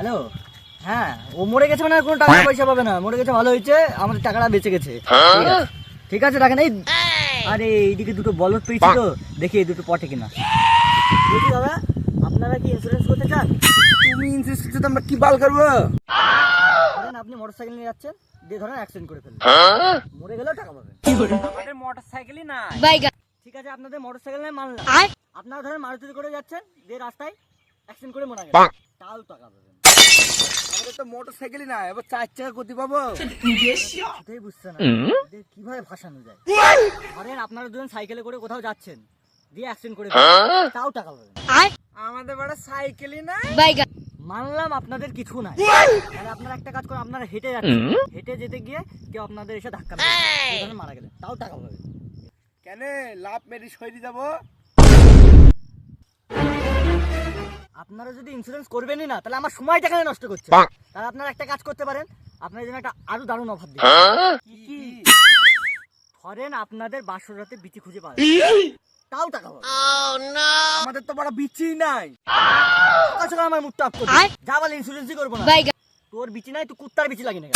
Hello, হ্যাঁ ও মরে গেছে মানে আর কোনো টাকা পয়সা পাবে না, মরে গেছে ভালো হয়েছে, আমাদের টাকাটা বেঁচে গেছে। ঠিক আছে রাখেন। এই আরে এইদিকে দুটো বলদ পেয়েছি তো, দেখি এই দুটো পটে কিনা। বলছি দাদা, আপনারা কি ইন্স্যুরেন্স করতে চান? তুমি ইনসিস্ট করতে আমরা কি বাল করবো? ধরেন আপনি মোটরসাইকেল নিয়ে যাচ্ছেন, দিয়ে ধরেন অ্যাক্সিডেন্ট করে ফেললেন, মরে গেলেও টাকা পাবেন। আমাদের মোটরসাইকেলই নাই। ঠিক আছে আপনাদের মোটরসাইকেল নিয়ে মানলাম, আপনারা ধরেন মারুতি করে যাচ্ছেন, দিয়ে রাস্তায় অ্যাক্সিডেন্ট করে মারা গেলেন, তাও টাকা পাবেন। আমাদের তো মোটরসাইকেলই নাই, এবার 4 চাকা করতে পাবো? সেটাই বুঝছে না এদের কিভাবে ভাসানো যায়। ধরেন আপনারা দুজন সাইকেলে করে কোথাও যাচ্ছেন, দিয়ে অ্যাক্সিডেন্ট করে ফেললেন, তাও টাকা পাবেন। আমাদের বড় সাইকেলই নাই। মানলাম আপনাদের কিছু নাই, তাহলে আপনারা একটা কাজ করে, আপনারা হেঁটে যাচ্ছেন, হেঁটে যেতে গিয়ে কেউ আপনাদের এসে ধাক্কা মেরে মারা গেলেন, তাও টাকা পাবেন। কেন লাভ মেরে সইরে যাবো? আপনারা যদি ইন্স্যুরেন্স করবেনই না, তাহলে আমার সময়টা কেন নষ্ট করছে? তাহলে আপনারা একটা কাজ করতে পারেন, আপনার জন্য একটা আরো দারুণ অফার দিই। কি? ধরেন আপনাদের বাসর রাতে বিচি খুঁজে পাবেন, তাও টাকা পাবেন। আমাদের তো বড় বিচি নাই। সকাল সকাল আমার মুডটা অফ করবে, যা বলে ইন্স্যুরেন্সই করবো না। তোর বিচি নাই, তুই কুত্তার বিচি লাগিয়ে নেবে।